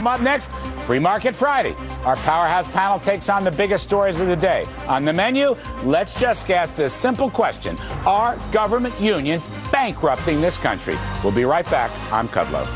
up next, Free Market Friday. Our Powerhouse panel takes on the biggest stories of the day. On the menu, let's just ask this simple question. Are government unions bankrupting this country? We'll be right back. I'm Kudlow.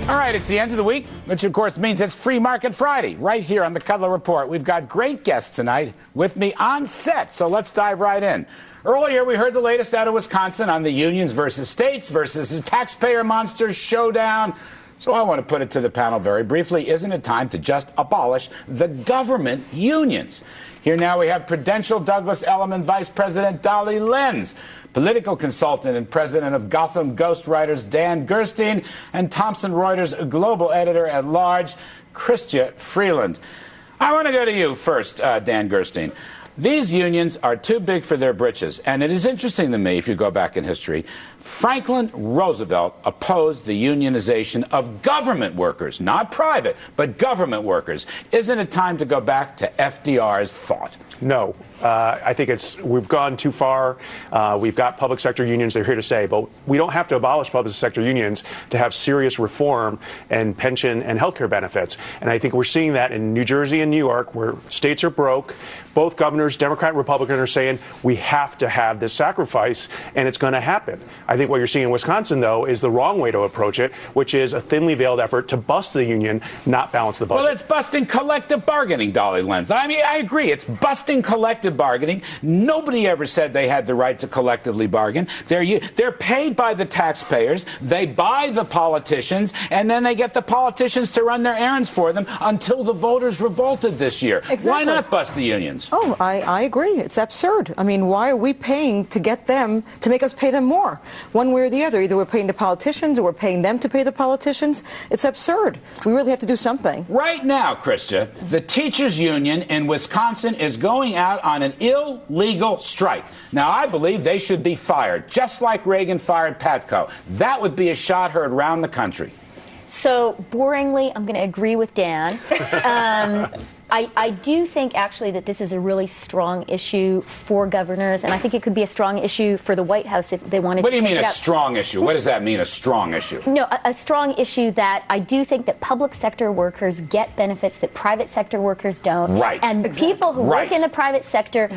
All right, it's the end of the week, which of course means it's Free Market Friday, right here on the Kudlow Report. We've got great guests tonight with me on set, so let's dive right in. Earlier, we heard the latest out of Wisconsin on the unions versus states versus the taxpayer monsters showdown. So I want to put it to the panel very briefly. Isn't it time to just abolish the government unions? Here now we have Prudential Douglas Elliman Vice President Dolly Lenz, political consultant and president of Gotham Ghostwriters Dan Gerstein, and Thomson Reuters global editor at large, Chrystia Freeland. I want to go to you first, Dan Gerstein. These unions are too big for their britches, and it is interesting to me, if you go back in history, Franklin Roosevelt opposed the unionization of government workers, not private, but government workers. Isn't it time to go back to FDR's thought? No. I think we've gone too far. We've got public sector unions, they're here to stay, but we don't have to abolish public sector unions to have serious reform and pension and health care benefits. And I think we're seeing that in New Jersey and New York, where states are broke. Both governors, Democrat and Republican, are saying we have to have this sacrifice, and it's going to happen. I think what you're seeing in Wisconsin, though, is the wrong way to approach it, which is a thinly veiled effort to bust the union, not balance the budget. Well, it's busting collective bargaining, Dolly Lenz. I mean, I agree. It's busting collective bargaining. Nobody ever said they had the right to collectively bargain. They're paid by the taxpayers. They buy the politicians, and then they get the politicians to run their errands for them until the voters revolted this year. Exactly. Why not bust the unions? Oh, I agree. It's absurd. I mean, why are we paying to get them, to make us pay them more? One way or the other. Either we're paying the politicians or we're paying them to pay the politicians. It's absurd. We really have to do something. Right now, Chrystia, the teachers union in Wisconsin is going out on an illegal strike. Now, I believe they should be fired, just like Reagan fired Patco. That would be a shot heard around the country. So, boringly, I'm going to agree with Dan. I do think, actually, that this is a really strong issue for governors, and I think it could be a strong issue for the White House if they wanted to. What do you mean a out. Strong issue? What does that mean, a strong issue? No, a strong issue that I do think that public sector workers get benefits that private sector workers don't. Right. And people who work in the private sector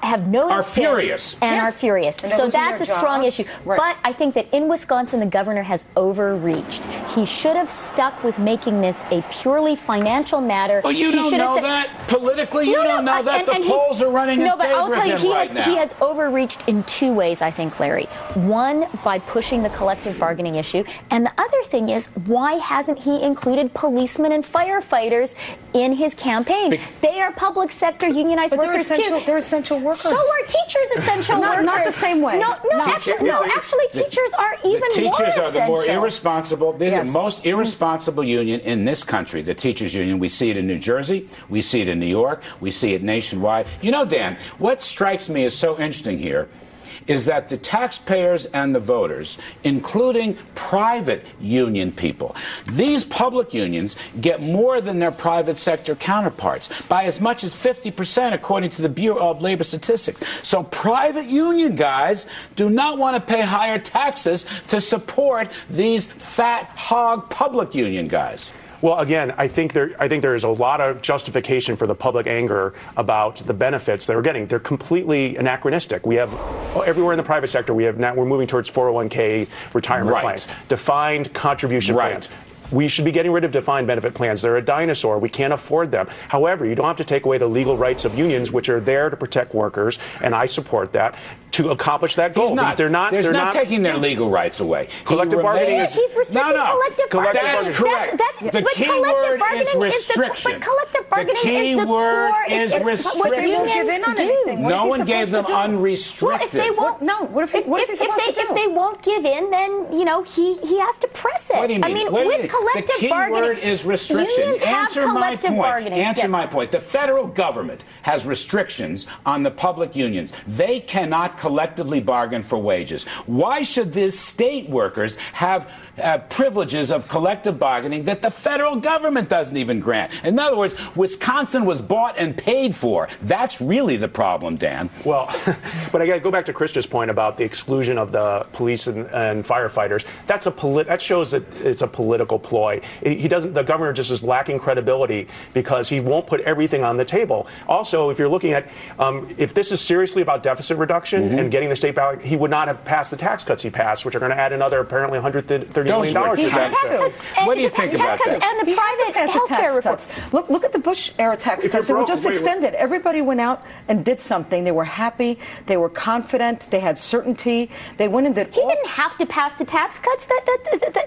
have noticed are furious and are furious. And so that's a strong jobs. issue. Right. But I think that in Wisconsin, the governor has overreached. He should have stuck with making this a purely financial matter. Well, you don't know that politically. You don't know that. The polls are running in favor of him right now. No, but I'll tell you, he has overreached in two ways, I think, Larry. One, by pushing the collective bargaining issue. And the other thing is, why hasn't he included policemen and firefighters in his campaign? They are public sector unionized workers, too. They're essential workers. So are teachers essential workers. Not the same way. Actually, teachers are even more essential. The teachers are the more irresponsible. They're Yes. the most irresponsible union in this country, the teachers union. We see it in New Jersey. We see it in New York. We see it nationwide. You know, Dan, what strikes me as so interesting here is that the taxpayers and the voters, including private union people, these public unions get more than their private sector counterparts, by as much as 50%, according to the Bureau of Labor Statistics. So private union guys do not want to pay higher taxes to support these fat hog public union guys. Well, again, I think there is a lot of justification for the public anger about the benefits they're getting. They're completely anachronistic. We have everywhere in the private sector. We're moving towards 401k retirement plans, defined contribution plans. We should be getting rid of defined benefit plans. They're a dinosaur. We can't afford them. However, you don't have to take away the legal rights of unions, which are there to protect workers, and I support that, to accomplish that goal. They're not taking their legal rights away. Collective bargaining is... He's restricting collective bargaining. That's correct. The key word is restriction. But collective bargaining is the core. Is restriction. But they won't give in on anything. No one gave them unrestricted. Well, if they won't, what is he supposed to do? If they won't give in, then he has to press it. What do you mean? collective the key bargaining. word is restriction. Unions have Answer my collective point. bargaining. Answer Yes. my point. The federal government has restrictions on the public unions. They cannot collectively bargain for wages. Why should these state workers have privileges of collective bargaining that the federal government doesn't even grant? In other words, Wisconsin was bought and paid for. That's really the problem, Dan. Well, but I got to go back to Krista's point about the exclusion of the police and firefighters. That shows that it's a political ploy. The governor just is lacking credibility because he won't put everything on the table. Also, if you're looking at, if this is seriously about deficit reduction and getting the state back, he would not have passed the tax cuts he passed, which are going to add another apparently $130 million to deficit. What do you think about that? And the private health care reform. Look at the Bush-era tax cuts. They were just extended. Everybody went out and did something. They were happy. They were confident. They had certainty. They went and did. He didn't have to pass the tax cuts.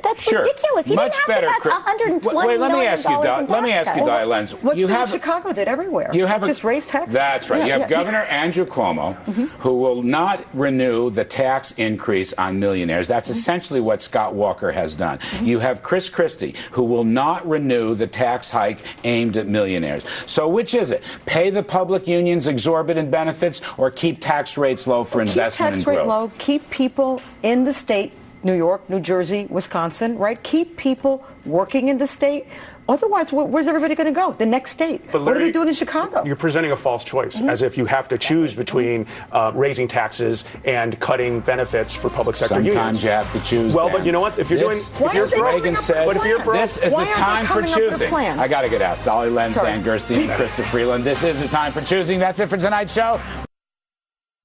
That's Sure. ridiculous. He Much didn't have better. to pass $120 Wait, let me million ask you, in tax cuts. Let's do what Chicago did everywhere. You have just raise taxes. That's right. Yeah, you have Governor Andrew Cuomo, who will not renew the tax increase on millionaires. That's essentially what Scott Walker has done. You have Chris Christie, who will not renew the tax hike aimed at millionaires. So which is it? Pay the public unions exorbitant benefits or keep tax rates low for investment and growth? Keep tax rate low. Keep people in the state, New York, New Jersey, Wisconsin, right? Keep people working in the state. Otherwise, where's everybody going to go? The next state. But Larry, what are they doing in Chicago? You're presenting a false choice, as if you have to choose between raising taxes and cutting benefits for public sector unions. Sometimes you have to choose. Well, Dan. but you know what? If you're this, doing, if you're Reagan said, this is the time for choosing. I got to get out. Dolly Lenz, Dan Gerstein, Krista Freeland. This is the time for choosing. That's it for tonight's show.